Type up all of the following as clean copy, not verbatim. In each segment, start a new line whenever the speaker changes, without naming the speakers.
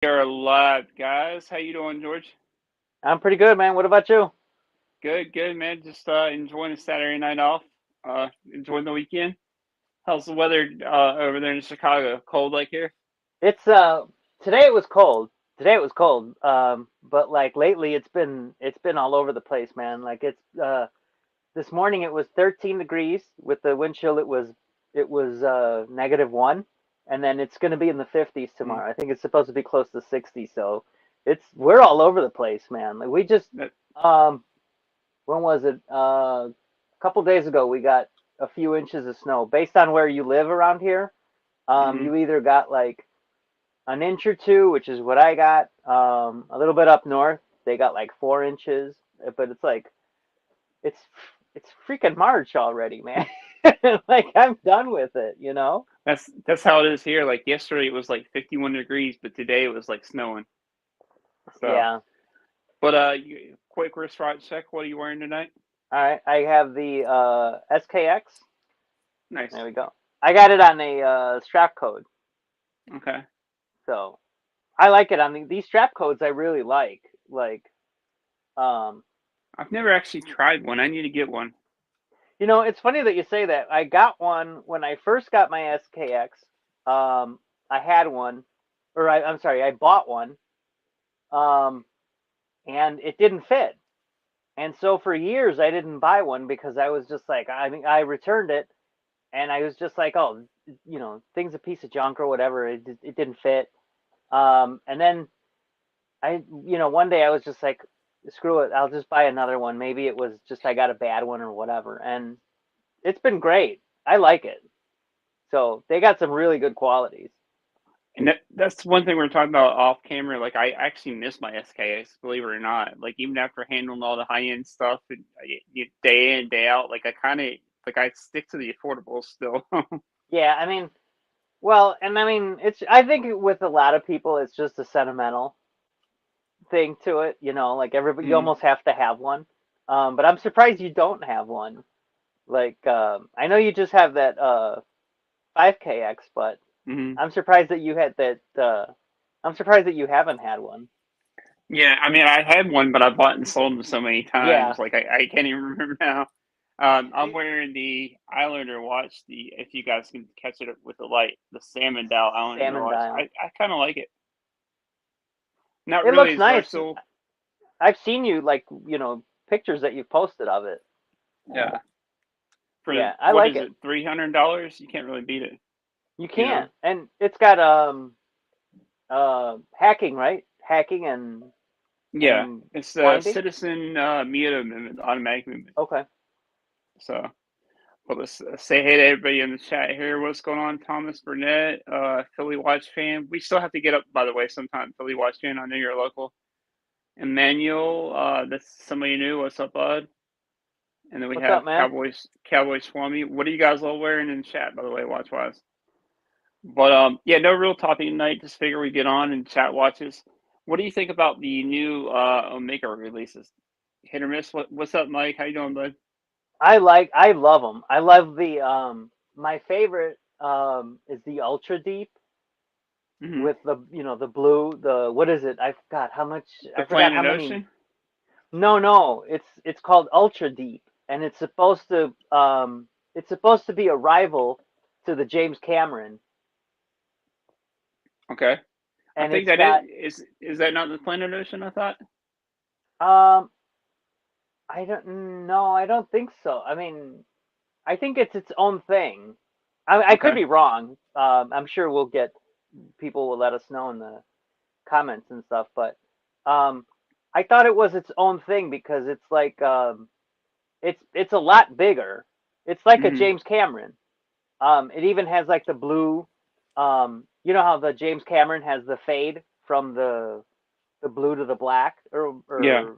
You're alive, guys. How you doing, George?
I'm pretty good, man. What about you?
Good, good, man. Just enjoying the Saturday night off. Enjoying the weekend. How's the weather over there in Chicago? Cold like here?
It's today it was cold. Today it was cold. But like lately it's been all over the place, man. Like it's this morning it was 13 degrees with the wind chill it was -1, and then it's going to be in the 50s
Mm.
tomorrow. I think it's supposed to be close to 60, so we're all over the place, man. Like we just
That,
um when was it? A couple days ago we got a few inches of snow. Based on where you live around here,
hmm
you either got like an inch or two, which is what I got. A little bit up north, they got like 4 inches, but it's like it's it's freaking March already, man. Like I'm done with it, you know?
that's how it is here. Like yesterday it was like 51 degrees, but today it was like snowing. So,
Yeah.
but quick wrist right check. What are you wearing tonight?
All right. I have the SKX.
Nice.
There we go. I got it on a strap code,
Okay.
so I like it on these strap codes. I really like. Um,
I've never actually tried one. I need to get one.
It's funny that you say that. I got one when I first got my SKX. I had one, or I'm sorry, I bought one, um, and it didn't fit. And so for years, I didn't buy one because I was just like, I mean, I returned it, and I was just like, oh, thing's a piece of junk or whatever. It didn't fit. And then one day I was just like, screw it, I'll just buy another one. Maybe it was just I got a bad one or whatever, and it's been great. I like it. So they got some really good qualities.
And that's one thing we are talking about off camera. Like I actually miss my SKS, believe it or not. Like even after handling all the high end stuff and day in day out, like I kind of like I stick to the affordable still.
Yeah, I mean, well, and I mean, I think with a lot of people, it's just a sentimental thing to it. Like everybody, you
mm,
almost have to have one. But I'm surprised you don't have one. Like, I know you just have that 5KX, but
mm.
I'm surprised that you had that. I'm surprised that you haven't had one.
Yeah, I mean I had one, but I bought and sold them so many
Yeah,
times, like I can't even remember now. I'm wearing the Islander watch. The if you guys can catch it with the light, the Salmon Dial Islander
salmon
watch.
dial.
I kind of like it. Not
It
really
looks
as
nice.
versatile.
I've seen you like pictures that you've posted of it.
Yeah, for
Yeah, I
what
like
is
it.
it, $300? You can't really beat it.
You
You know.
can't, and it's got hacking, right? Hacking
Yeah,
and
it's the
winding.
Citizen Mieto movement, automatic movement.
Okay.
So, but let's say hey to everybody in the chat here. What's going on, Thomas Burnett, Philly Watch fan? We still have to get up, by the way, sometime. Philly Watch fan, I know you're local. Emmanuel, that's somebody new. What's up, bud? And then we
What's up,
have
man?
Cowboy Swami. What are you guys all wearing in the chat, by the way, watch wise? But yeah, no real topic tonight. Just figure we get on and chat watches. What do you think about the new Omega releases? Hit or miss? What's up, Mike? How you doing, bud?
I love them. I love the my favorite is the Ultra Deep
hmm
with the blue, the what is it? I forgot how much.
The
I forgot how
Planet
many.
Ocean.
No, it's called Ultra Deep, and it's supposed to be a rival to the James Cameron,
Okay, I
and
think
it's
that
got
is that not the Planet Ocean? I thought.
um I don't no, I don't think so. I mean, I think it's its own thing. I could
Okay.
be wrong. I'm sure people will let us know in the comments and stuff, but um, I thought it was its own thing because it's like it's a lot bigger. It's like a
hmm
James Cameron. It even has like the blue. You know how the James Cameron has the fade from the blue to the black,
Yeah.
or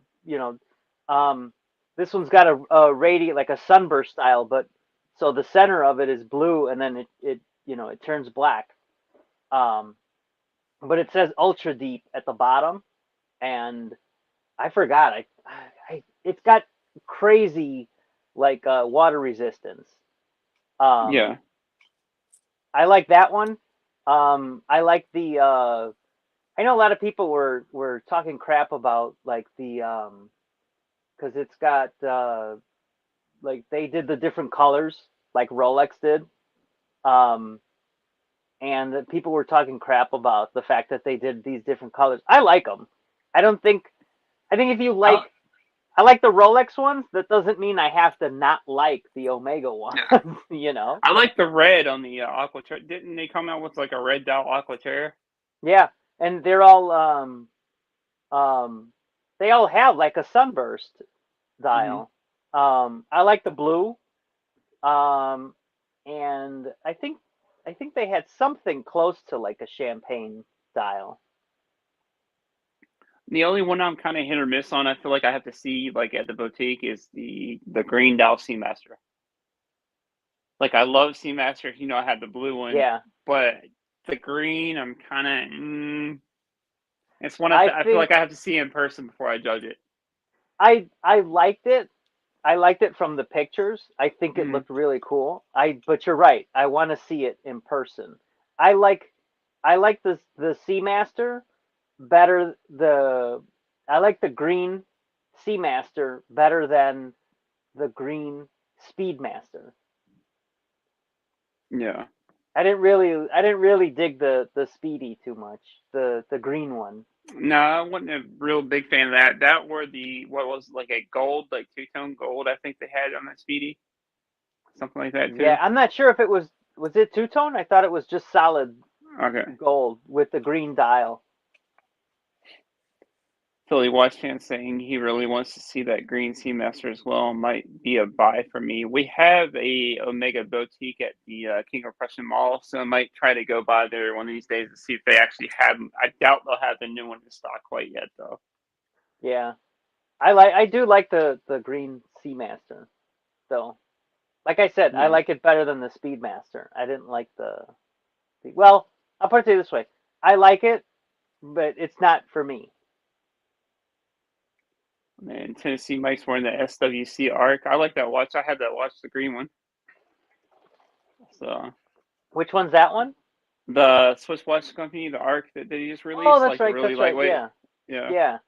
um, this one's got a radiant like a sunburst style, but so the center of it is blue, and then it turns black. Um, but it says ultra deep at the bottom, and I forgot. It's got crazy like water resistance. Um, I like that one. I like the I know a lot of people were talking crap about like the because it's got like they did the different colors like Rolex did. Um, and that people were talking crap about the fact that they did these different colors. I like them. I don't think. I think if you
I,
like, I like the Rolex ones. That doesn't mean I have to not like the Omega ones.
yeah,
You know?
I like the red on the Aquaterra. Didn't they come out with like a red dot Aquaterra?
Yeah, and they're all um, they all have like a sunburst
Hmm.
dial. I like the blue. Um, and I think they had something close to like a champagne dial.
The only one I'm kind of hit or miss on, I feel like I have to see like at the boutique is the green Dow Seamaster. Like I love Seamaster, I had the blue one,
Yeah,
but the green, I'm kind of. It's one
I
I feel
think
like I have to see in person before I judge it.
I liked it. I liked it from the pictures. I think it
Mm,
looked really cool. But you're right. I want to see it in person. I like I like the Seamaster better I like the green Seamaster better than the green Speedmaster.
yeah.
I didn't really dig the Speedy too much. The green one.
No, I wasn't a real big fan of that. That were the what was like a gold, like two-tone gold. I think they had on that Speedy, something like that
Yeah,
too.
I'm not sure if it was it two tone? I thought it was just solid
Okay.
gold with the green dial.
Philly Watch fan saying he really wants to see that green Seamaster as well. Might be a buy for me. We have a Omega boutique at the King of Prussia Mall, so I might try to go by there one of these days to see if they actually have them. I doubt they'll have the new one in stock quite yet, though.
Yeah. I do like the green Seamaster though. Like I said, I
Yeah.
like it better than the Speedmaster. I didn't like well, I'll put it to you this way. I like it, but it's not for me.
And Tennessee Mike's wearing the SWC Arc. I like that watch. I had that watch, the green one. So
Which one's that one?
the Swiss Watch Company, the Arc that they just
Oh,
released,
that's
like the
right.
really
That's right.
lightweight.
Yeah.
Yeah.
Yeah.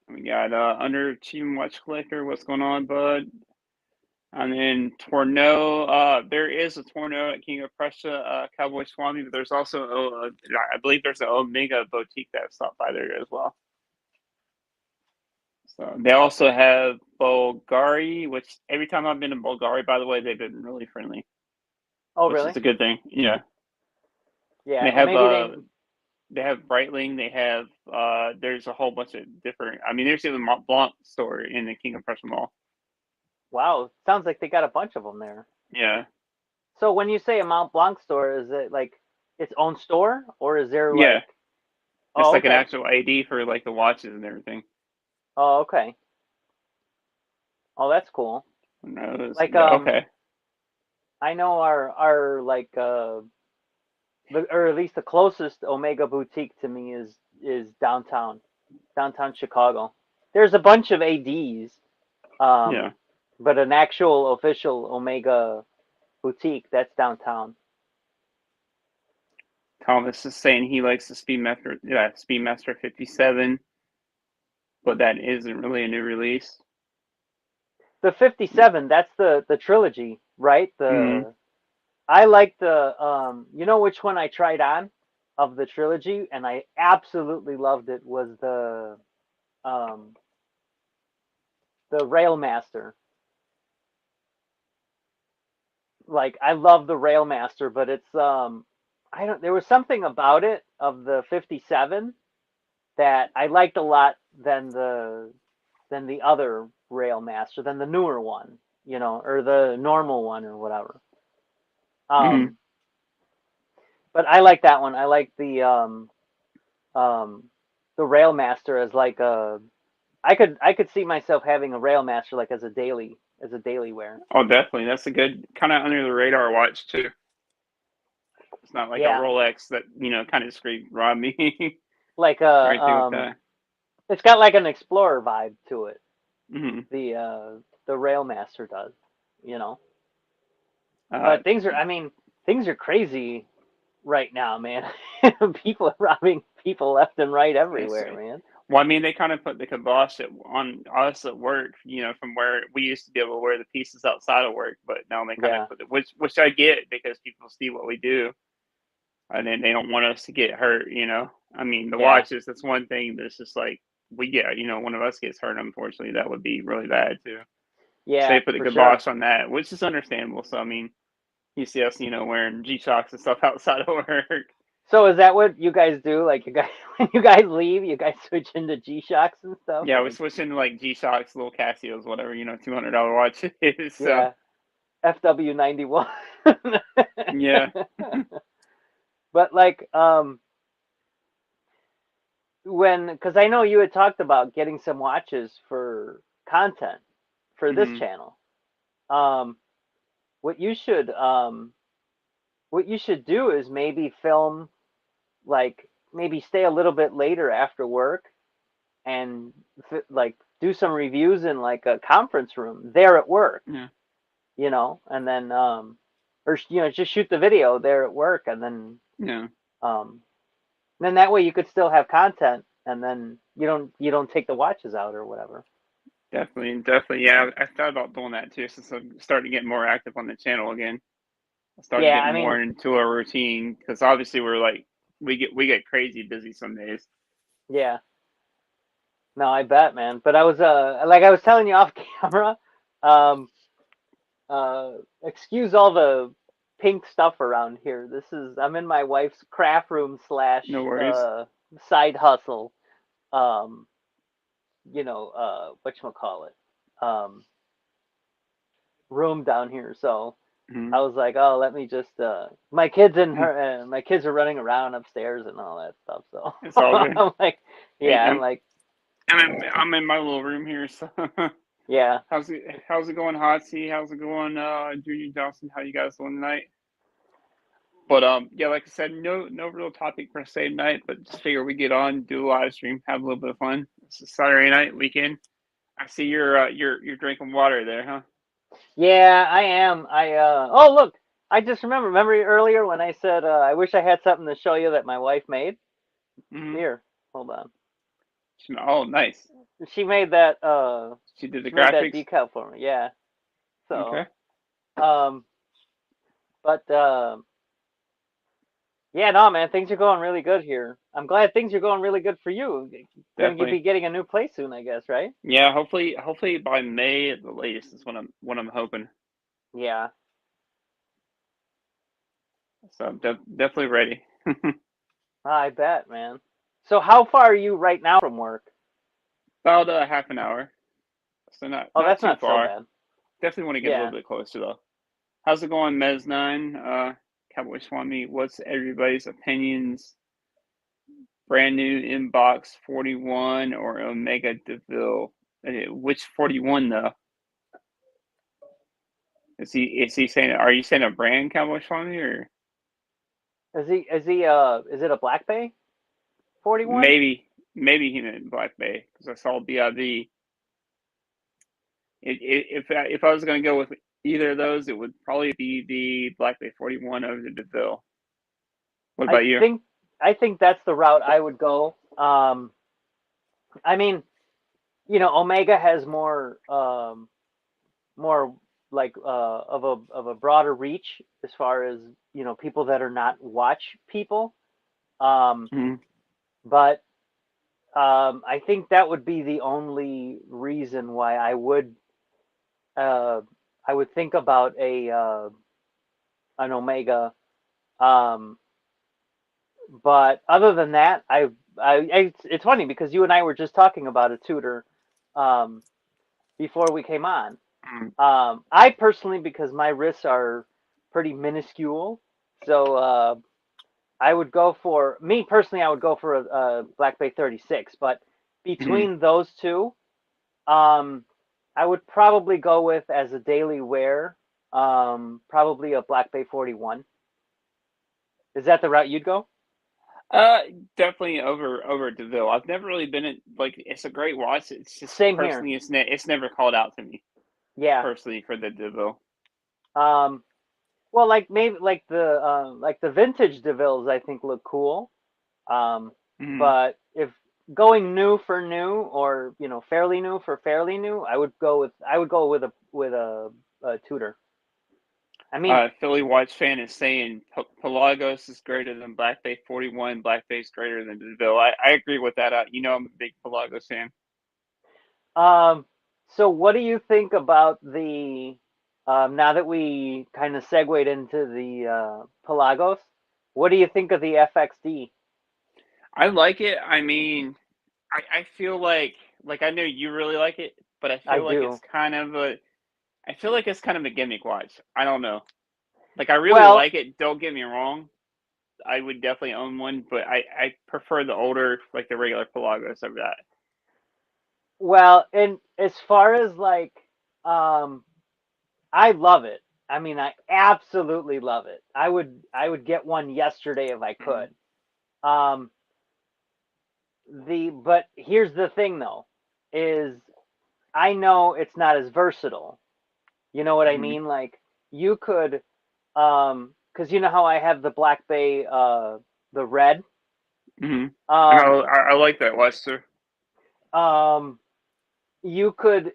We got Underachieving Watch Collector. What's going on, bud? And then Tourneau, there is a Tourneau at King of Prussia, Cowboy Swami, but there's also, I believe there's an Omega boutique that stopped by there as well. So they also have Bulgari, which every time I've been to Bulgari, by the way, they've been really friendly,
Oh,
which is
really?
a good thing. Yeah,
Yeah.
they
Well,
have
maybe they.
Breitling. They have there's a whole bunch of different. I mean, there's even Mont Blanc store in the King of Prussia Mall.
Wow. Sounds like they got a bunch of them there.
Yeah,
So when you say a Mont Blanc store, is it like its own store, or is there
yeah.
like?
It's
Oh,
like an
okay.
actual ID for like the watches and everything.
Oh, okay. Oh, that's cool.
No,
Like
yeah, okay.
I know our like or at least the closest Omega boutique to me is downtown Chicago. There's a bunch of ADs,
Yeah.
um, but an actual official Omega boutique that's downtown.
Thomas is saying he likes the Speedmaster, yeah, Speedmaster 57, but that isn't really a new release.
The 57, that's the trilogy, right?
Mm-hmm.
The I like the you know which one I tried on of the trilogy and I absolutely loved it was um the Railmaster. Like I love the Railmaster, but it's I don't there was something about it of the 57 that I liked a lot than the other Railmaster, than the newer one, or the normal one or whatever.
Mm-hmm.
Um but I like that one. I like um the Railmaster as like a I could see myself having a Railmaster like as a daily wear.
Oh, definitely. That's a good kind of under the radar watch too. It's not like a
Yeah,
Rolex that kind of scream rob me
like
or
a
anything like that.
it's got like an explorer vibe to it.
Mm-hmm.
The Railmaster does, you know.
Uh,
But things are, I mean, things are crazy right now, man. People are robbing people left and right
It's,
everywhere, man.
well, I mean, they kind of put the kibosh on us at work, from where we used to be able to wear the pieces outside of work, but now they kind of
Yeah,
put it, which I get because people see what we do, and then they don't want us to get hurt. I mean, the
yeah,
watches, that's one thing that's just like, we get, one of us gets hurt, unfortunately, that would be really bad too. So
yeah,
they put the
for sure.
kibosh on that, which is understandable. So, I mean, you see us, wearing G-Shocks and stuff outside of work.
So is that what you guys do? Like you guys, when you guys leave, you guys switch into G Shocks and stuff?
Yeah, we
Like,
switched into like G-Shocks, little Casios, whatever, $200 watches. So,
yeah, FW91.
yeah.
But like, because I know you had talked about getting some watches for content for this
Hmm.
channel. Um, what you should, what you should do is maybe film, like, maybe stay a little bit later after work and like do some reviews in like a conference room there at work,
Yeah.
and then or just shoot the video there at work, and
Yeah.
um then that way you could still have content, and then you don't take the watches out or whatever.
Definitely. Definitely. Yeah. I thought about doing that too since I'm starting to get more active on the channel again. I started
Yeah,
getting
I mean,
more into a routine because obviously we're like, we get crazy busy some days.
yeah, no, I bet, man. But I was like I was telling you off camera, um excuse all the pink stuff around here. I'm in my wife's craft room
No
slash
worries.
side hustle. Um, whatchamacallit, room down here. So I
Hmm.
was like, oh, let me just my kids are running around upstairs and all that stuff. So
It's all good.
I'm like,
Hey,
yeah, I'm like,
I'm in my little room here. So,
yeah.
how's it going, Hotsy? How's it going, Junior Johnson? How you guys doing tonight? But yeah, like I said, no real topic per se tonight, but just figure we get on, do a live stream, have a little bit of fun. It's a Saturday night weekend. I see you're drinking water there, huh?
Yeah, I am. Oh, look, I just remember earlier when I said I wish I had something to show you that my wife made.
Mm-hmm.
Here, hold on.
Oh, nice.
She made that
She did the
she made that
graphics.
decal for me. Yeah. So,
Okay,
um but yeah, no, man, things are going really good here. I'm glad things are going really good for you. Gonna be
definitely.
getting a new place soon, I guess, right?
Yeah, hopefully by May at the latest is what I'm hoping.
Yeah,
So I'm definitely ready.
I bet, man. So how far are you right now from work?
About a half an hour, so not
Oh,
not
that's
too
not so
far.
bad.
Definitely want to get a little
Yeah.
bit closer though. How's it going, Mez Nine? Cowboy Swami. What's everybody's opinions? Brand new inbox 41 or Omega Deville? Which 41 though? Is he saying? Are you saying a brand, Cowboy Swami, or
Is it a Black Bay 41?
maybe he meant Black Bay because I saw BIV. If I was going to go with either of those, it would probably be the Black Bay 41 over the Deville. What
I
about you?
think I think that's the route I would go. I mean, Omega has more like of a broader reach as far as people that are not watch people. Um,
Mhm.
but I think that would be the only reason why uh, I would think about an Omega. Um, but other than that, it's funny because you and I were just talking about a tutor um, before we came on.
Mhm.
I personally, because my wrists are pretty minuscule, so I would go for me personally. I would go for a Black Bay 36, but
Mhm.
between those two, um, I would probably go with as a daily wear, probably a Black Bay 41. Is that the route you'd go?
Uh, Definitely over Deville. I've never really been in like it's a great watch. It's just
Same here.
personally, it's never called out to me
Yeah.
personally for the Deville.
Um, Well, like maybe like the vintage DeVilles, I think look cool. Um,
Hmm.
but if going new for new, or fairly new for fairly new, I would go with a Tudor. I mean,
Philly Watch fan is saying Pelagos is greater than Black Bay 41, Black Bay is greater than DeVille. I agree with that. I'm a big Pelagos fan.
um, so what do you think about the now that we kind of segued into the Pelagos? What do you think of the FXD?
I like it. I mean, I feel like I know you really like it, but
I do.
I feel like it's kind of a gimmick watch. I don't know. Like I really
Well,
like it. Don't get me wrong. I would definitely own one, but I prefer the older, like the regular Pelagos over that.
and as far as like, um, I love it. I mean, I absolutely love it. I would get one yesterday if I
Mm-hmm.
could. Um, but here's the thing though, is I know it's not as versatile. You know what I
Mm-hmm.
mean? Like you could, because you know how I have the Black Bay, the red.
Mm-hmm. I
Um,
know. I like that watch too.
um, you could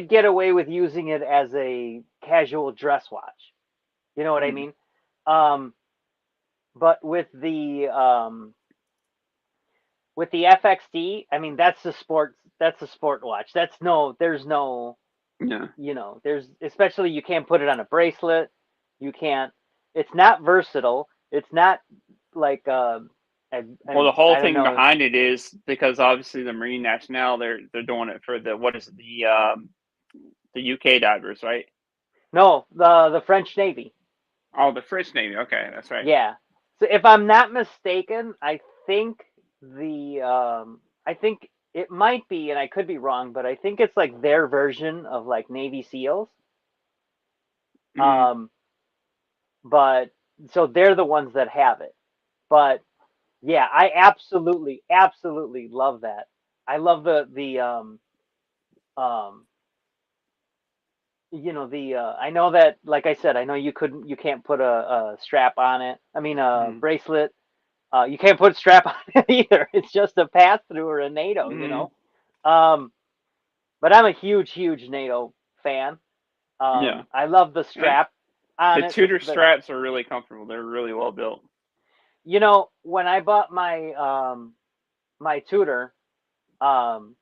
get away with using it as a casual dress watch. You know what I
Mm-hmm.
mean? Um, but with the FXD, I mean that's a sport watch. There's no,
Yeah.
there's especially you can't put it on a bracelet. You can't. It's not versatile. It's not like
Well, the whole
I don't
thing
know.
behind it is because obviously the Marine Nationale they're doing it for the what is it the UK divers, right?
No, the French Navy.
Oh, the French Navy. Okay, that's right.
Yeah. So if I'm not mistaken, think the I think it might be, and I could be wrong, but I think it's like their version of like Navy SEALs.
Mm-hmm.
Um, but so they're the ones that have it. But yeah, I absolutely, absolutely love that. I love um the I know that, like I said, I know you can't put a strap on it. I mean a
Mm-hmm.
bracelet. You can't put a strap on it either. It's just a pass through or a NATO,
Mm-hmm.
Um, but I'm a huge, huge NATO fan.
Yeah.
I love the
And
strap on
the
it.
Tudor straps are really comfortable. They're really well built.
When I bought my Tudor, um,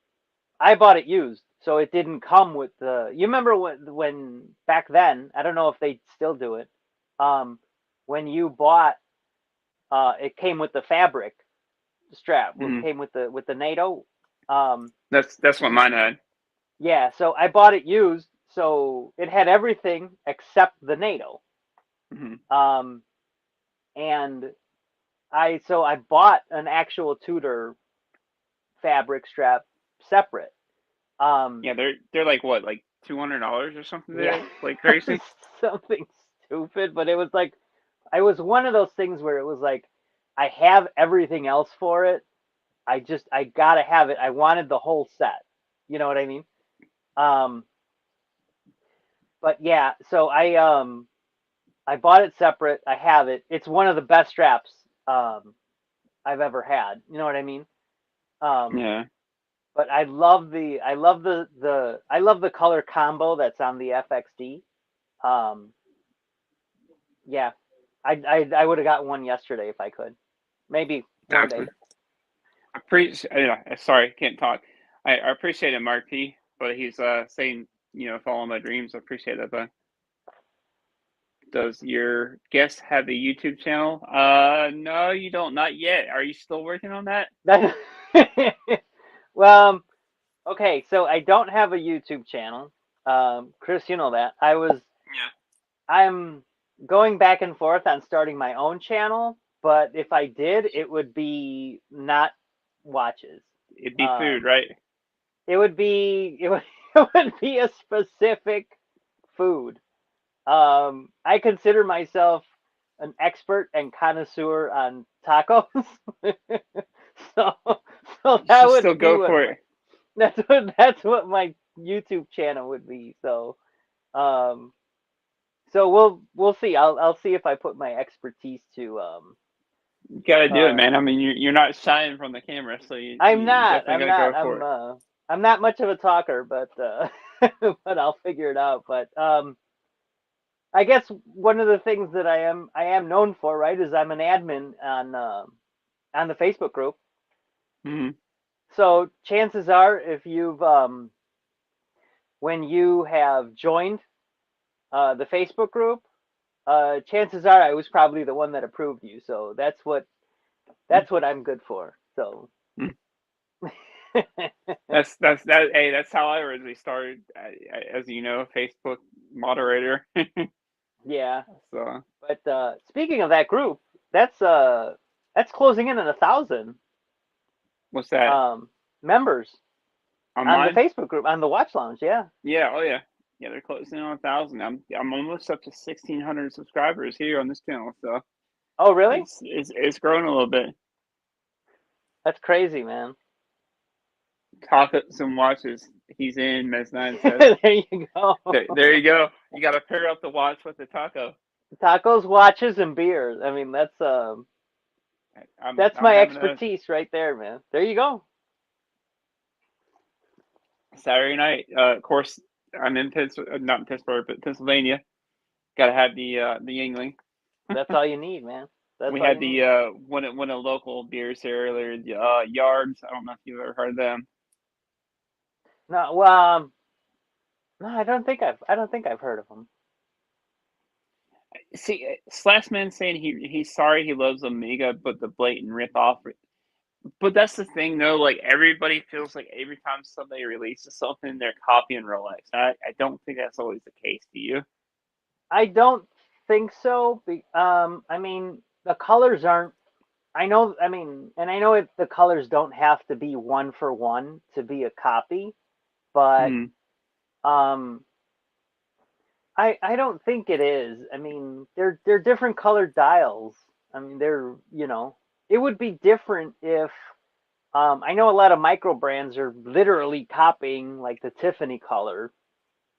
I bought it used, so it didn't come with the. You remember when back then? I don't know if they still do it. Um, when you bought, it came with the fabric strap. It
Mm-hmm.
came with the NATO. Um,
That's what mine had.
yeah, so I bought it used, so it had everything except the NATO.
Mm-hmm.
Um, and I bought an actual Tudor fabric strap separate. Um,
Yeah, they're like what, like $200 or something
yeah,
there, like crazy.
something stupid, but it was like I was one of those things where it was like I have everything else for it. I gotta have it. I wanted the whole set. You know what I mean? Um, but yeah, so I bought it separate. I have it. It's one of the best straps I've ever had. You know what I mean? Um,
Yeah.
but I love the color combo that's on the FXD. Um, yeah, I would have got one yesterday if I could. Maybe one day.
I appreciate. Sorry, can't talk. I appreciate it, Mark P. But he's saying, follow my dreams. I appreciate that. But does your guest have a YouTube channel? No, you don't. Not yet. Are you still working on that?
Well, okay, so I don't have a YouTube channel. Chris, you know that.
Yeah.
I'm going back and forth on starting my own channel, but if I did, it would be not watches.
It'd be food,
Um,
right?
it would be a specific food. I consider myself an expert and connoisseur on tacos, so
You
that
should still
would be
go
what
for
my
it.
that's what my YouTube channel would be. So, um, So we'll see. I'll see if I put my expertise to
You gotta do it,
uh
man. I mean, you're not shying from the camera, so
I'm
you
not.
definitely
I'm
gotta go
not.
for it.
I'm not much of a talker, but but I'll figure it out. But I guess one of the things that I am known for, right, is I'm an admin on the Facebook group.
Hmm.
So chances are, if you've when you have joined the Facebook group, chances are I was probably the one that approved you. So that's what I'm good for. So
That's that. Hey, that's how I originally started. As you know, Facebook moderator.
yeah.
So
But speaking of that group, that's closing in on 1,000
what's that
um, members
on
on the
mine?
Facebook group on the Watch Lounge. Yeah,
Yeah. Oh yeah. Yeah, they're closing in on 1,000. I'm almost up to 1,600 subscribers here on this channel. So
oh really?
it's growing a little bit.
That's crazy, man.
Tacos and watches. He's in. Mez9 says.
There you go.
There you go. You got to pair up the watch with the taco.
Tacos, watches, and beers. I mean, that's
I'm
my
having a
expertise right there, man. There you go.
Saturday night. Of course, I'm in Pittsburgh, not in Pittsburgh, but Pennsylvania. Got to have the Yingling.
That's all you need, man. That's
We
all
had
you
the
need.
one of local beers here earlier. The Yards. I don't know if you've ever heard of them.
No, well, no, I don't think I've heard of them.
See, Slashman saying he's sorry he loves Omega, but the blatant rip off. But that's the thing, though. Like everybody feels like every time somebody releases something, they're copying Rolex. I don't think that's always the case. Do you?
I don't think so. I mean, the colors aren't. I know. I mean, and I know the colors don't have to be one for one to be a copy, but
Hmm.
um, I don't think it is. I mean, they're different colored dials. I mean, it would be different if I know a lot of micro brands are literally copying like the Tiffany color.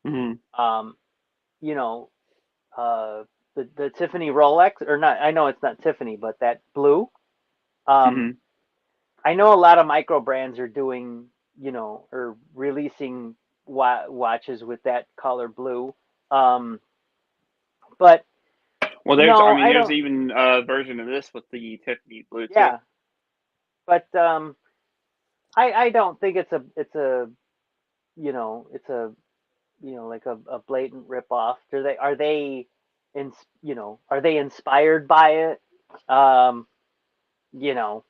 Hmm.
Um, you know, the Tiffany Rolex or not? I know it's not Tiffany, but that blue. Um,
Hmm.
I know a lot of micro brands are doing, or releasing watches with that color blue. Um, but
Well, I
no,
mean,
I
there's
don't.
even a version of this with the Tiffany blue too.
Yeah, but I don't think it's a like a blatant rip off. Are they inspired by it? Um, you know,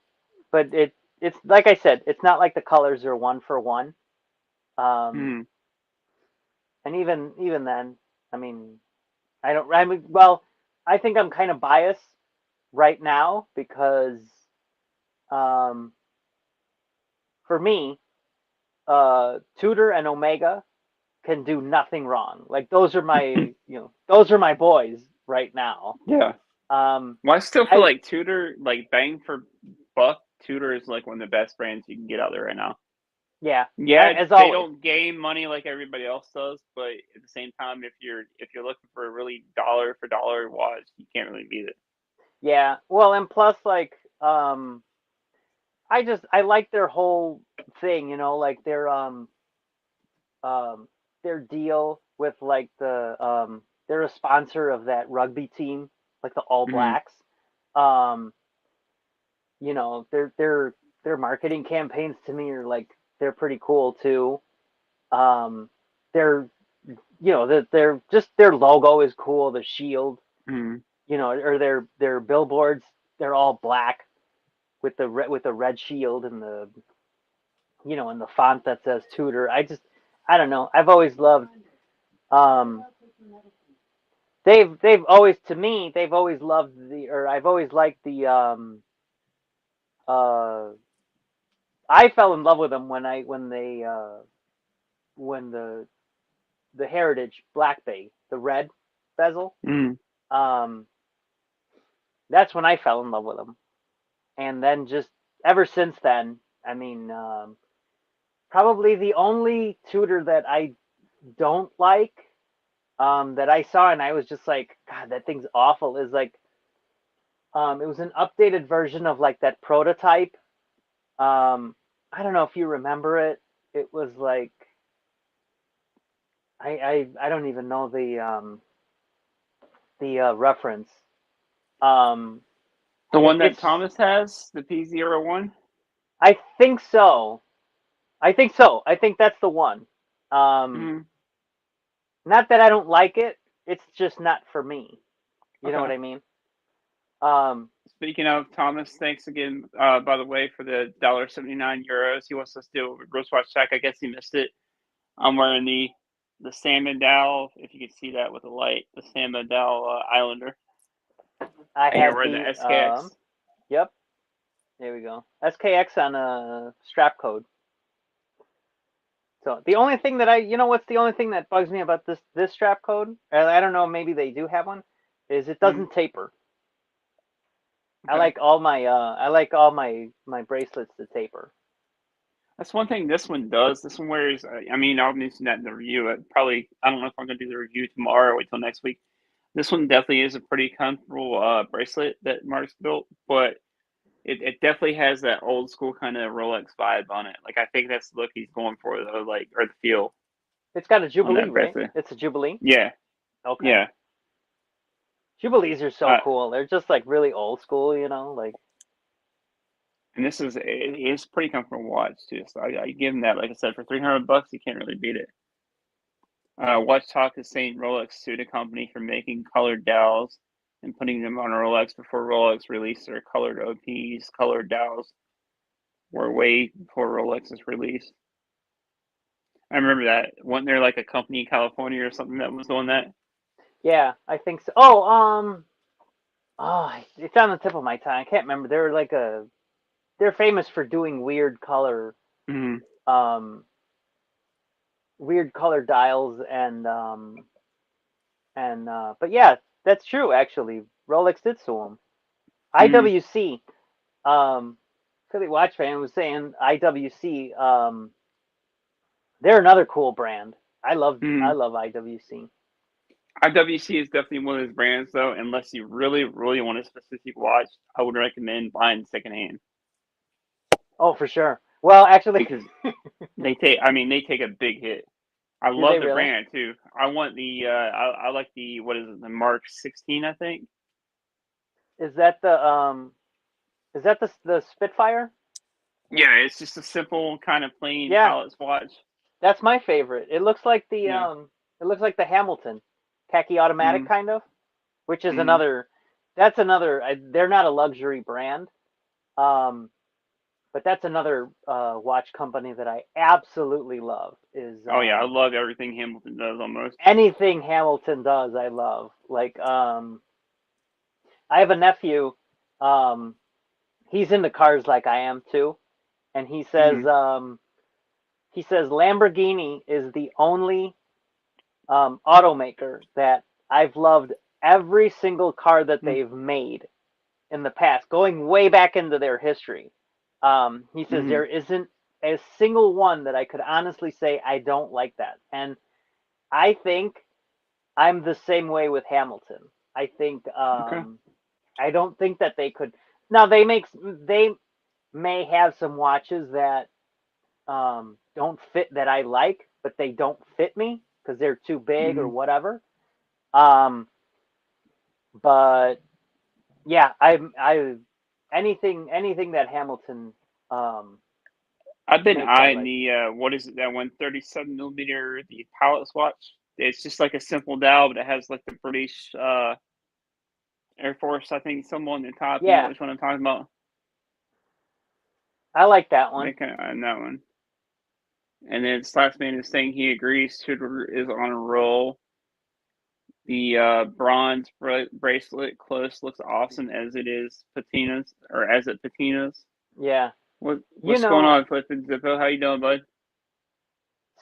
but it's like I said, it's not like the colors are one for one. Um,
Hmm.
and even then, I mean, well, I think I'm kind of biased right now because um, for me, Tudor and Omega can do nothing wrong. Like those are my boys right now.
Yeah.
Um,
Well, I still feel
I
like Tudor, like bang for buck, Tudor is like one of the best brands you can get out there right now.
yeah,
Yeah,
as
they
always.
don't gain money like everybody else does, but at the same time, if you're looking for a really dollar for dollar watch, you can't really beat it.
Yeah, well, and plus like I like their whole thing, like um their deal with like they're a sponsor of that rugby team, like the All
Hmm.
Blacks. Um, their marketing campaigns to me are like they're pretty cool too. Um, they're they're just their logo is cool, the shield,
Hmm.
or their billboards, they're all black with the red shield and the font that says Tudor. I don't know. I've always loved um they've always to me they've always loved or I've always liked the uh I fell in love with them when the Heritage Black Bay, the red bezel.
Hmm.
Um that's when I fell in love with them. And then just ever since then, I mean probably the only Tudor that I don't like that I saw, and I was just like, God, that thing's awful. Is like, it was an updated version of like that prototype. Um, I don't know if you remember it. It was like I don't even know the reference. Um,
The one that
it's
Thomas has, the P01.
I think so. I think so. I think that's the one. Um,
Mm-hmm.
Not that I don't like it. It's just not for me. You know what
Okay.
I mean? Um,
Speaking of Thomas, thanks again, by the way, for the €79. He wants us to do a gross watch check. I guess he missed it. I'm wearing the Salmon Dow, if you can see that with the light, the Salmon Dow Islander.
I
And you're
have
wearing the
the
SKX.
yep. There we go. SKX on a strap code. So the only thing that what's the only thing that bugs me about this strap code? I don't know. Maybe they do have one. Is it
Mm,
doesn't taper.
okay.
I like all my bracelets to taper.
That's one thing this one does. This one wears, I mean, I'll mention that in the review. Probably, I don't know if I'm going to do the review tomorrow or wait till next week. This one definitely is a pretty comfortable bracelet that Mark's built, but it definitely has that old school kind of Rolex vibe on it. Like, I think that's the look he's going for, though, like, or the feel
It's got a
on
Jubilee,
that
right?
bracelet.
It's a Jubilee.
Yeah,
Okay.
yeah.
Jubilees are so
Uh,
cool. They're just like really old school, like
and this is, it is pretty comfortable watch, too. So I give him that. Like I said, for $300, you can't really beat it. Watch Talk is saying Rolex sued a company for making colored dials and putting them on Rolex before Rolex released their colored OPs. Colored dials were way before Rolex's release. I remember that. Wasn't there like a company in California or something that was doing that?
yeah, I think so. Oh, it's on the tip of my tongue. I can't remember. They're famous for doing
Mm-hmm.
um weird color dials but yeah, that's true actually. Rolex did sue them.
Mm-hmm.
IWC, um Philly watch fan was saying IWC, they're another cool brand. I
Mm-hmm.
love IWC.
IWC is definitely one of those brands, though. Unless you really, really want a specific watch, I would recommend buying secondhand
Oh, for sure. Well, actually,
because they take. I mean, they take a big hit. I
do they
love the
really?
brand too. I want the. I like the what is it? The Mark 16, I think.
Is that the Spitfire?
Yeah, it's just a simple kind of plain
Yeah,
pilot's watch.
that's my favorite.
Yeah.
It looks like the Hamilton khaki automatic
Mm,
kind of, which is
mm,
another. That's another. They're not a luxury brand, um, but that's another watch company that I absolutely love. Is
oh yeah, I love everything Hamilton does almost.
anything Hamilton does, I love. Like I have a nephew. Um, he's into cars like I am too, and
Mm,
he says Lamborghini is the only automaker that I've loved every single car that
mm,
they've made in the past, going way back into their history. He says
mm.
there isn't a single one that I could honestly say I don't like that, and I think I'm the same way with Hamilton. I think
Okay.
I don't think that they could. Now they may have some watches that don't fit that I like, but they don't fit me because they're too big or
Mm.
whatever. Um, but yeah, I anything that Hamilton um,
I've been
makes I
eyeing
like.
the what is it, that one 37 millimeter, the pilot's watch. It's just like a simple dial, but it has like the British Air Force, I think, symbol on the top. You know
Yeah,
which one I'm talking about?
I like that one.
They kind of on that one. And then Slatsman is saying he agrees. Tudor is on a roll. The bronze bracelet close looks awesome as it is patina's or as it patina's.
Yeah, you
What's going
know,
on, Flip and Zippo? How you doing, bud?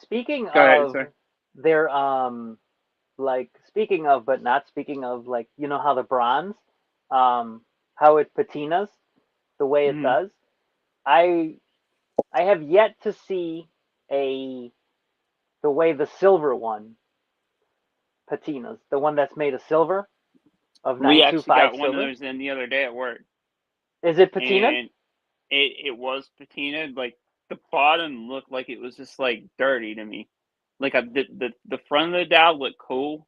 speaking
Go ahead,
of
sir.
their like speaking of but not speaking of, like, how the bronze, how it patinas the way it
Mm-hmm.
does. I I have yet to see a the way the silver one patinas, the one that's made of silver, of
We actually
925
got one of
silver.
those in the other day at work,
Is it patina?
and it was patinaed. Like the bottom looked like it was just like dirty to me. Like the front of the dial looked cool,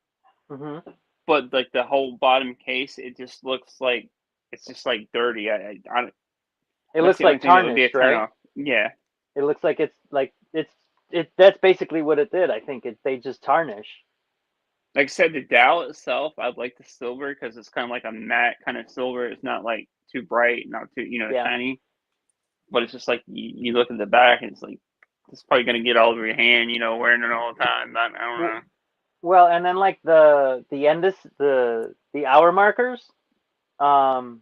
Hmm.
but like the whole bottom case, it just looks like it's just like dirty.
It
That's
looks
the only
like
thing that would be a
tarnished,
turn
right?
off. Yeah.
It looks like it's like it. That's basically what it did. I think they just tarnish.
Like I said, the dowel itself, I'd like the silver because it's kind of like a matte kind of silver. It's not like too bright, not too
Yeah.
shiny. But it's just like you look at the back and it's like it's probably gonna get all over your hand, wearing it all the time. I don't
W-
know.
Well, and then like the endus the hour markers. Um,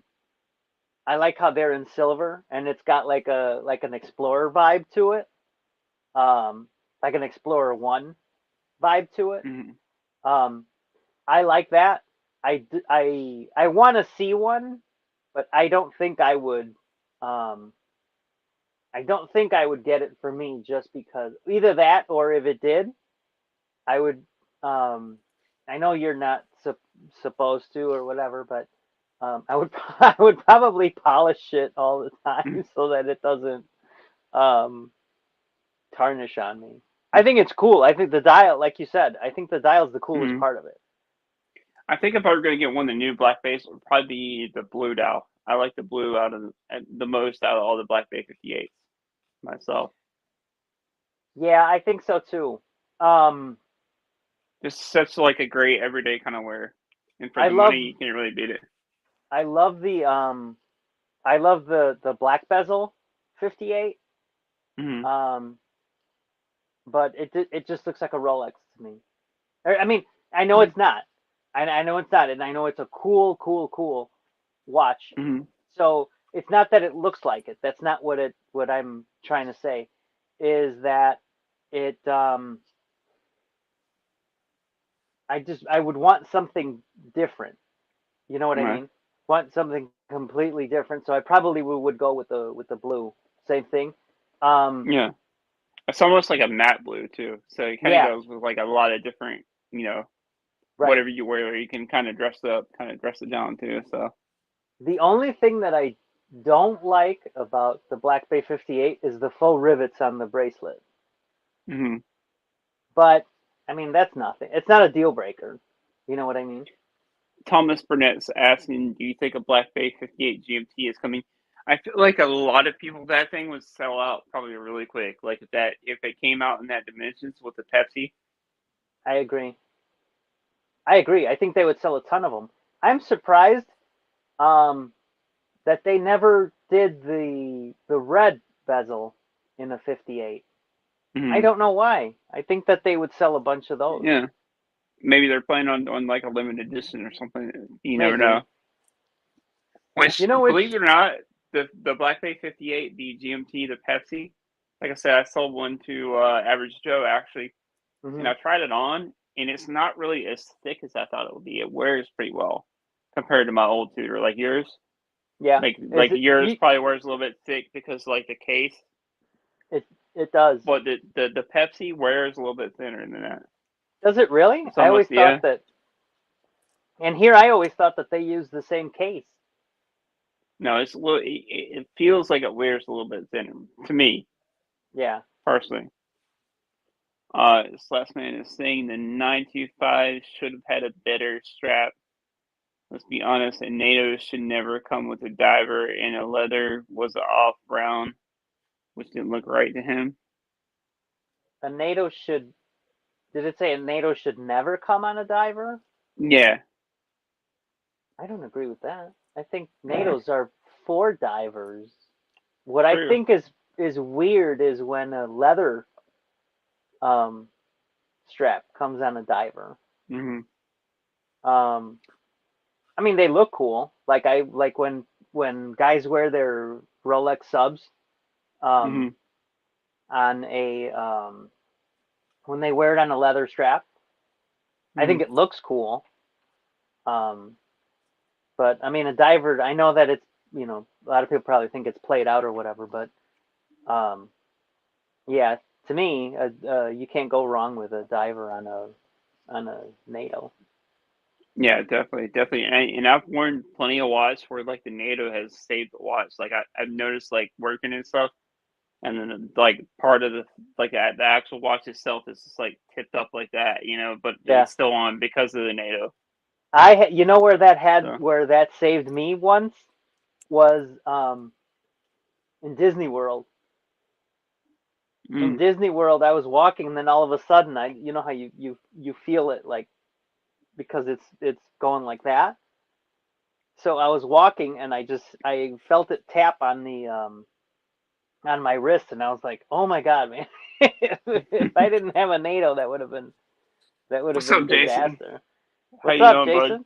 I like how they're in silver and it's got like an Explorer vibe to it. Um, like an Explorer One vibe to it.
Mhm.
Um, I like that. I want to see one, but I don't think I would. Um, I don't think I would get it for me just because either that or if it did, I would. Um, I know you're not supposed to or whatever, but I would I would probably polish it all the time so that it doesn't um, tarnish on me. I think it's cool. I think the dial, like you said, I think the dial is the coolest
Mhm.
part of it.
I think if I were gonna get one of the new black base, it would probably be the blue dowel. I like the blue out of the most out of all the Black Bay 58s myself.
Yeah, I think so too. Um,
Just such like a great everyday kind of wear, and for
I
the money,
love
you can't really beat it.
I love the black bezel 58.
Hmm.
Um, but it just looks like a Rolex to me. I mean, I know it's not. I know it's not, and I know it's a cool watch.
Hmm.
So it's not that it looks like it. That's not what I'm trying to say. Is that it? I would want something different. You know what I
Okay.
mean? Want something completely different. So I probably would go with the blue. Same thing. Um,
Yeah. It's almost like a matte blue too, so it kind of
yeah,
goes with like a lot of different,
right.
whatever you wear, you can kind of dress it up, kind of dress it down too. So,
The only thing that I don't like about the Black Bay 58 is the faux rivets on the bracelet.
hmm,
But I mean, that's nothing. It's not a deal breaker. You know what I mean?
Thomas Burnett's asking, do you think a Black Bay 58 GMT is coming? I feel like a lot of people that thing would sell out probably really quick. Like if it came out in that dimensions with the Pepsi.
I agree. I agree. I think they would sell a ton of them. I'm surprised um, that they never did the red bezel in a 58. I
Hmm.
don't know why. I think that they would sell a bunch of those.
Yeah, maybe they're planning on like a limited edition or something. You never know.
Maybe.
Which,
You know
believe it
which?
or not, the Black Bay 58, the GMT, the Pepsi, like I said, I sold one to Average Joe actually, and
Hmm.
I tried it on, and it's not really as thick as I thought it would be. It wears pretty well compared to my old Tudor, like yours.
Yeah.
Like
Is it?
yours probably wears a little bit thick because like the case,
It it does.
but the Pepsi wears a little bit thinner than that.
Does it really?
It's
I always
almost,
thought
yeah.
that. And here I always thought that they used the same case.
No, it's a little. It feels like it wears a little bit thinner to me
Yeah.
personally. This last man is saying the 925 should have had a better strap. Let's be honest, a NATO should never come with a diver, and a leather was off brown, which didn't look right to him.
A NATO should. Did it say a NATO should never come on a diver?
Yeah,
I don't agree with that. I think NATOs are for divers. What I
true.
think is weird is when a leather um, strap comes on a diver.
Hmm.
Um, I mean, they look cool. Like I like when guys wear their Rolex subs um,
Hmm.
on a when they wear it on a leather strap. I think
Hmm.
it looks cool. Um, but I mean, a diver. I know that it's a lot of people probably think it's played out or whatever, but um, yeah, to me, you can't go wrong with a diver on a NATO.
Yeah, definitely. And I've worn plenty of watch where like the NATO has saved the watch. Like I've noticed like working and stuff, and then like part of the actual watch itself is just like tipped up like that, but
Yeah,
it's still on because of the NATO.
you know where that had
So,
where that saved me once was in Disney World. In
mm,
Disney World, I was walking, and then all of a sudden, you know how you feel it like because it's going like that. So I was walking, and I felt it tap on my wrist, and I was like, oh my god, man! If I didn't have a NATO, that would have
what's
been
up, Jason?
disaster.
How
What's
you
up,
doing, bud?
Jason?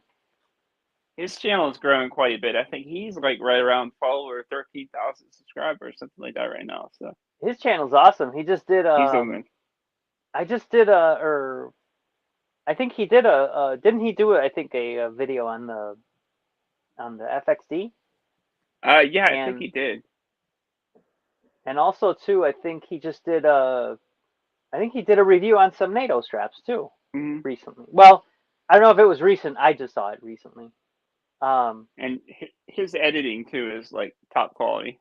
His channel is growing quite a bit. I think he's like right around 12 or 13,000 subscribers, something like that right now. So
His channel's awesome. He just did
he's on there.
I just did a or I think he did didn't he do I think a video on the FXD
Yeah, I think
and
he did.
also too I think he just did I think he did a review on some NATO straps too
Hmm.
recently. Well, I don't know if it was recent. I just saw it recently.
And his editing too is like top quality.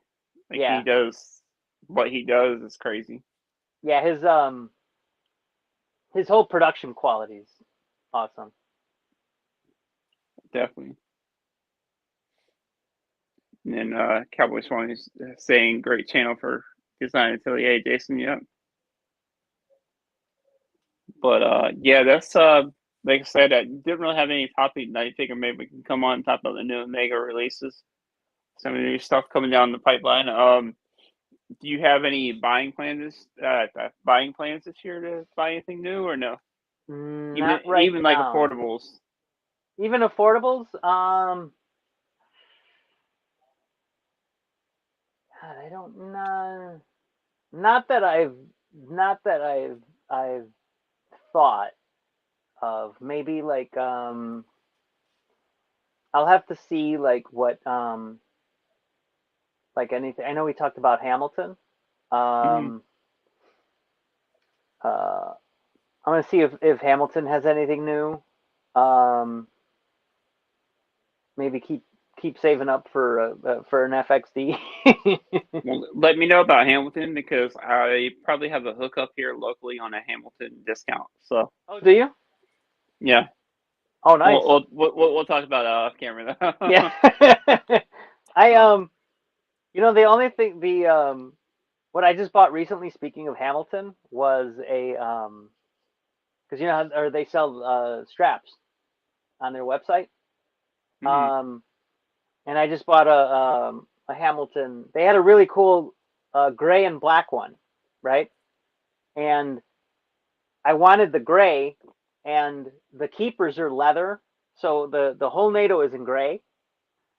Like he
Yeah,
does what he does is crazy.
yeah. His whole production quality is awesome.
Definitely. And then Cowboy Swan is saying great channel for design atelier, Jason. Yep. But yeah, that's like I said, I didn't really have any topic tonight. I figure maybe we can come on and talk about the new Omega releases, some of the new stuff coming down the pipeline. Do you have any buying plans this year to buy anything new or no? Even
Not right
even like
now.
affordables.
Even affordables. God, I don't know. Not that I've thought of. Maybe like I'll have to see like what like anything. I know we talked about Hamilton.
Hmm.
Um, uh, I'm gonna see if Hamilton has anything new. Um, maybe keep saving up for an FXD.
Well, let me know about Hamilton because I probably have a hookup here locally on a Hamilton discount. So
Oh, do you?
yeah,
Oh,
we'll
nice.
we'll talk about that off camera
Yeah.
though.
I
So,
the only thing what I just bought recently, speaking of Hamilton, was a because or they sell straps on their website.
mhm,
Um, and I just bought a Hamilton. They had a really cool gray and black one, right? And I wanted the gray, and the keepers are leather, so the whole NATO is in gray,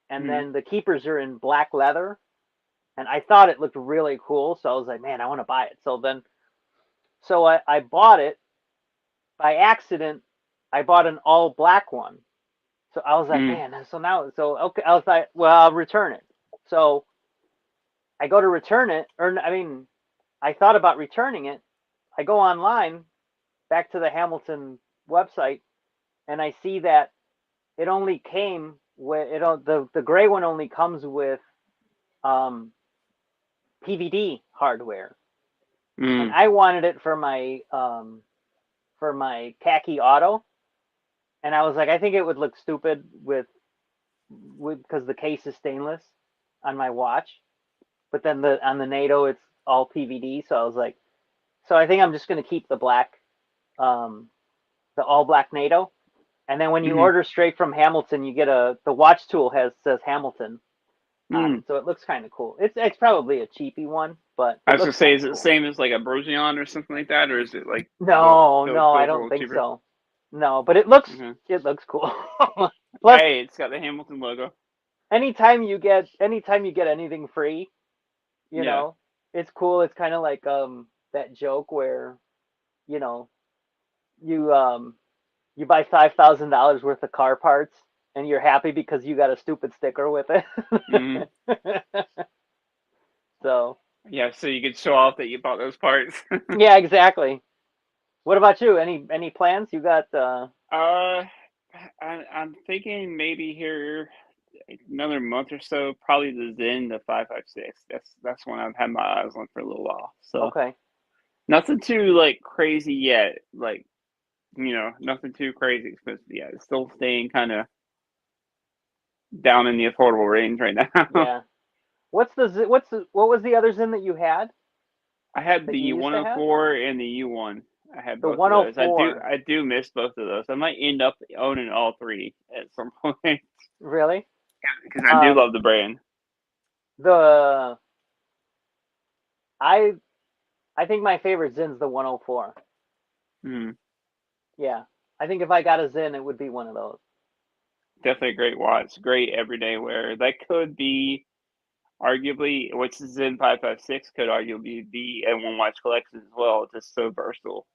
and
mhm,
then the keepers are in black leather. And I thought it looked really cool, so I was like, man, I want to buy it. So I bought it by accident. I bought an all black one. So I was like,
mhm,
man, so okay, I was like, well, I'll return it. So I go to return it, or I mean, I thought about returning it. I go online back to the Hamilton website, and I see that it only came with the gray one only comes with um, PVD hardware, and
mhm,
I wanted it for my khaki auto, and I was like, I think it would look stupid with because the case is stainless on my watch, but then the on the NATO it's all PVD, so I was like, so I think I'm just gonna keep um, the all black NATO, and then when you
mhm,
order straight from Hamilton, you get the watch tool says Hamilton on
mhm.
it, so it looks kind of cool. It's probably a cheapy one, but
I
it
was gonna
looks
say,
kind
is
of
it the
cool.
same as like a Brosion or something like that, or is it like
No,
built
no, I
built a
don't
little
think
cheaper?
so. No, but
Okay.
it looks cool. Plus,
Hey, it's got the Hamilton logo.
anytime you get anything free, you
Yeah.
know, it's cool. It's kind of like that joke where, you know, you you buy $5,000 worth of car parts and you're happy because you got a stupid sticker with
Hmm.
it. So,
Yeah, so you could show off that you bought those parts.
yeah, exactly. What about you? Any plans? You got
Uh, I'm thinking maybe here another month or so, probably the Zen, the 556. That's one I've had my eyes on for a little while. So
okay.
nothing too like crazy yet. Like nothing too crazy expensive yet. It's still staying kind of down in the affordable range right now.
Yeah. What was the other Zen that you had
I had
that you
the
used to have?
104 and the U1. I had
The
both of those. I do
104.
I do miss both of those. I might end up owning all three at some point
Really?
because I do
Um,
love the brand.
the I I think my favorite Zen's the 104.
Mm,
Yeah. I think if I got a Zen, it would be one of those.
definitely a great watch. Great everyday wear. That could be arguably, which is in 556, could arguably be a one watch collection as well. It's just so versatile.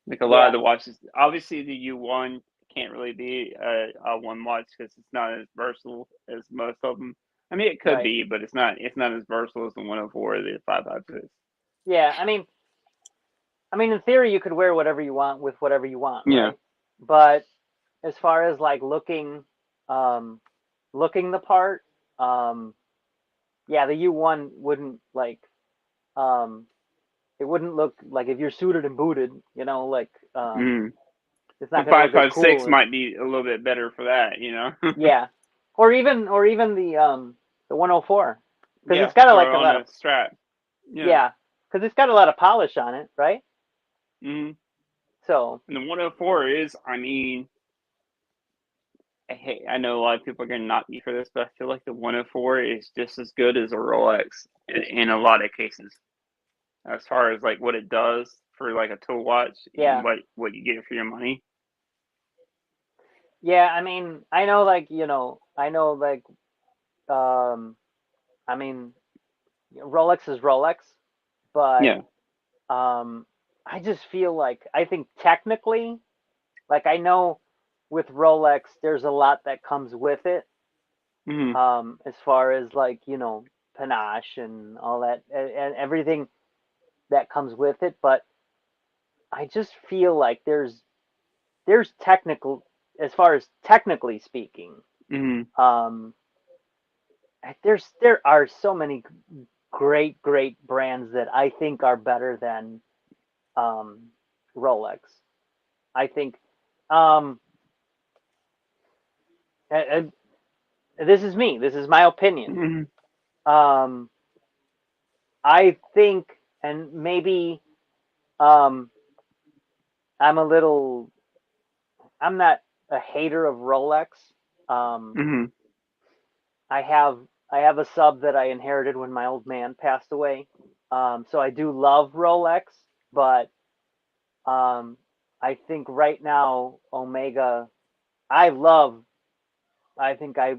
Like a lot of
Yeah.
the watches, obviously the U1 can't really be a one watch because it's not as versatile as most of them. I mean, it could
Right.
be, but it's not. It's not as versatile as the 104 or the 556.
Yeah. I mean, in theory, you could wear whatever you want with whatever you want,
Yeah.
right? But as far as like um, looking the part, um, yeah, the U1 wouldn't um, it wouldn't look like if you're suited and booted, like
Mm.
it's
The
not gonna look as
556
cool.
might be a little bit better for that.
Yeah, or even the 104 because
Yeah,
it's got
throw
like
it
a
on
lot of
a strap. Yeah.
yeah because it's got a lot of polish on it, right?
Mm.
So
And the 104 is, I mean, hey, I know a lot of people are going to knock me for this, but I feel like the 104 is just as good as a Rolex in a lot of cases, as far as like what it does for like a tool watch and
yeah,
what you get for your money.
yeah. I mean, I know like um, I mean, Rolex is Rolex, but
Yeah.
um, I just feel like I think technically, like I know with Rolex, there's a lot that comes with it,
Hmm.
as far as like panache and all that and everything that comes with it. But I just feel like there's technical, as far as technically speaking,
Hmm.
um, there are so many great brands that I think are better than um, Rolex. I think um, and this is me. This is my opinion.
Hmm.
Um, I think, and maybe um, I'm a little. I'm not a hater of Rolex. Um,
Hmm.
I have I have a sub that I inherited when my old man passed away. So I do love Rolex, but um, I think right now Omega. I love. I think I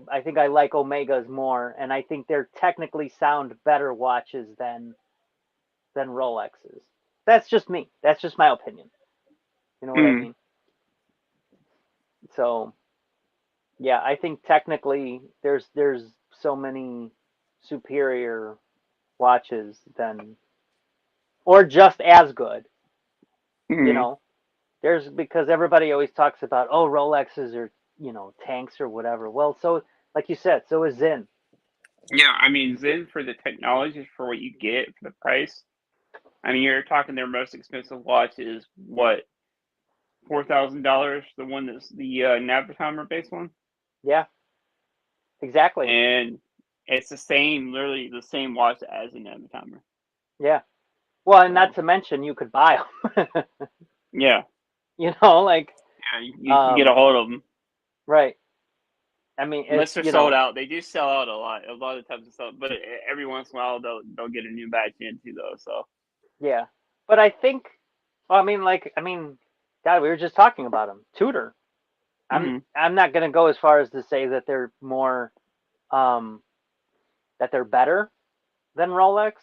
like Omegas more, and I think they're technically sound better watches than Rolexes. That's just me. That's just my opinion. You know what I
Hmm.
mean? So yeah, I think technically there's so many superior watches than, or just as good. You
Hmm.
know, there's because everybody always talks about, oh, Rolexes are tanks or whatever. Well, so like you said, so is Zen.
Yeah, I mean, Zen for the technology for what you get for the price. I mean, you're talking their most expensive watch is what, $4,000? The one that's the Navitimer based one,
Yeah, exactly.
and it's the same, literally the same watch as a Navitimer.
Yeah. Well, and not
So
to mention you could buy them.
yeah,
Like
yeah, you can get a
um,
hold of them
right. I mean, it's
unless they're sold out. They do sell out a lot. A lot of times, they sell, but every once in a while they'll get a new batch into though. So
yeah. But I think, well, I mean, God, we were just talking about them. Tudor. I'm
hmm.
I'm not gonna go as far as to say that they're more, um, that they're better than Rolex.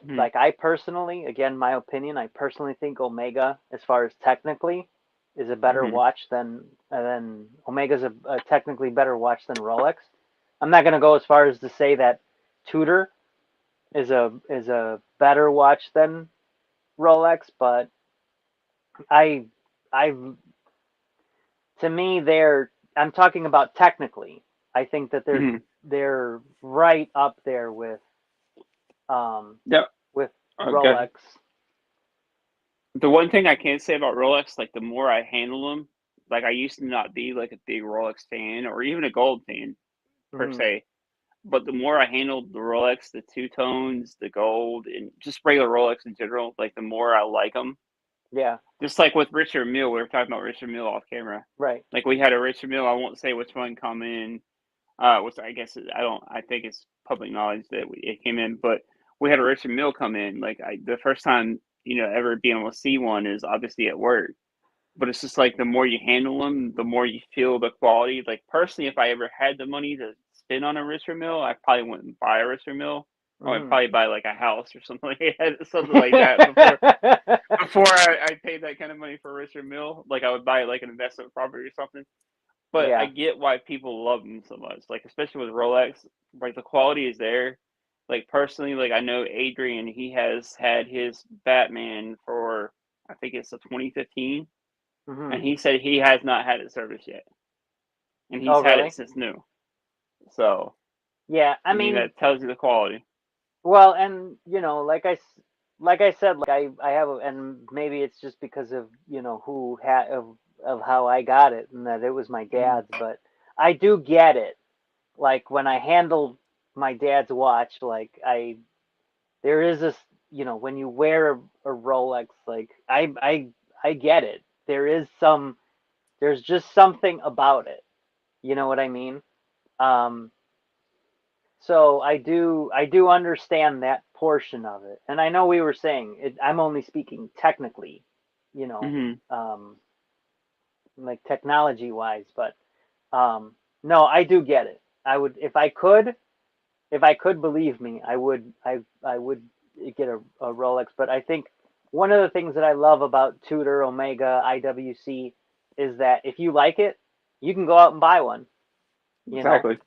Hmm.
Like I personally, again, my opinion, I personally think Omega, as far as technically, is a better
Hmm.
watch than Omega's a technically better watch than Rolex. I'm not gonna go as far as to say that Tudor is a better watch than Rolex, but I I to me I'm talking about technically. I think that
Hmm.
they're right up there um
Yeah.
with
Okay.
Rolex.
The one thing I can say about Rolex, like the more I handle them, like I used to not be like a big Rolex fan or even a gold fan per
Hmm.
se, but the more I handled the Rolex, the two tones, the gold, and just regular Rolex in general, like the more I like them.
Yeah,
Just like with Richard Mille, we were talking about Richard Mille off camera.
right.
Like we had a Richard Mille. I won't say which one come in. Which I guess I don't. I think it's public knowledge that it came in, but we had a Richard Mille come in. Like the first time ever being able to see one is obviously at work. But it's just like the more you handle them, the more you feel the quality. Like personally, if I ever had the money to spend on a Richard Mille, I probably wouldn't buy a Richard Mille. I would
Hmm.
probably buy like a house or something like that, something like that before I paid that kind of money for a Richard Mille. Like I would buy like an investment property or something. But I
Yeah.
get why people love them so much. Like especially with Rolex, like the quality is there. Like personally, like I know Adrian, he has had his Batman for I think it's a 2015,
Hmm.
and he said he has not had it serviced yet, and he's
Oh,
had it
really?
since new. So
Yeah. I
I mean
mean,
that tells you the quality.
well, and like I said, like I have, and maybe it's just because of who had of how I got it, and that it was my
Mhm.
dad's, but I do get it. Like when I handled my dad's watch, like there is this, when you wear a Rolex, like I get it. There's just something about it. You know what I mean? Um, so I do understand that portion of it, and I know we were saying it. I'm only speaking technically, you know,
Mhm.
um, like technology wise, but no, I do get it. I would if I could believe me, I would get a Rolex. But I think one of the things that I love about Tudor, Omega, IWC is that if you like it, you can go out and buy one. You know,
Exactly.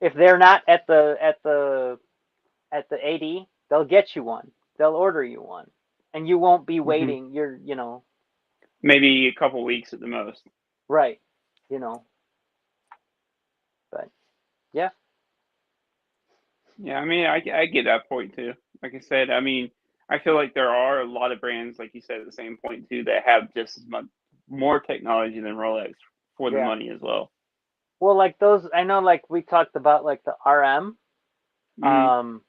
if they're not at the AD, they'll get you one. They'll order you one, and you won't be
Mhm.
waiting.
Maybe a couple weeks at the most.
Right. You know, but yeah.
Yeah, I mean, I get that point too. Like I said, I mean, I feel like there are a lot of brands, like you said, at the same point too, that have just as much more technology than Rolex for the
Yeah.
money as well.
Well, like those, I know, like we talked about, like the RM.
Hmm.
Um,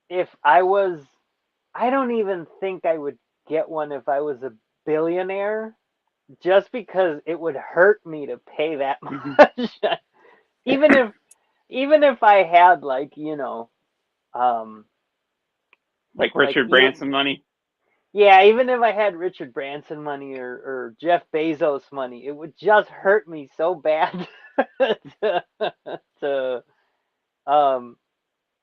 if I don't even think I would get one if I was a billionaire, just because it would hurt me to pay that
Hmm.
much. even if, even if I had
Like
like
Richard
even
Branson money.
yeah, even if I had Richard Branson money or Jeff Bezos money, it would just hurt me so bad to, to um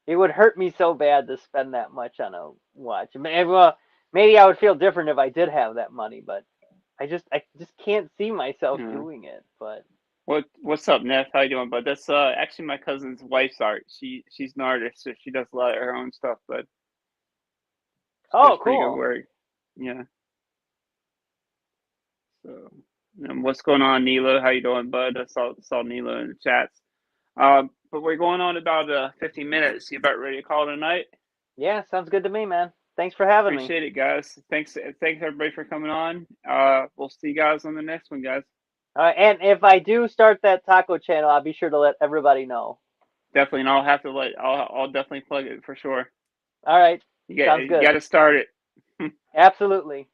it would hurt me so bad to spend that much on a watch. Well, maybe I would feel different if I did have that money, but I just can't see myself
Yeah.
doing it. But
What's up, Neff? How you doing, bud? That's actually my cousin's wife's art. She's an artist, so she does a lot of her own stuff, but she
oh,
does pretty good
cool.
work. Yeah. So, what's going on, Nilo? How you doing, bud? I saw Nilo in the chats. But we're going on about 15 minutes. You about ready to call it a night?
Yeah, sounds good to me, man. Thanks for having me.
Appreciate it, guys. Thanks everybody for coming on. We'll see you guys on the next one, guys.
All right, and if I do start that taco channel, I'll be sure to let everybody know.
Definitely, and I'll have to I'll definitely plug it for sure.
All right,
You got
sounds
you got
good.
to start it.
Absolutely.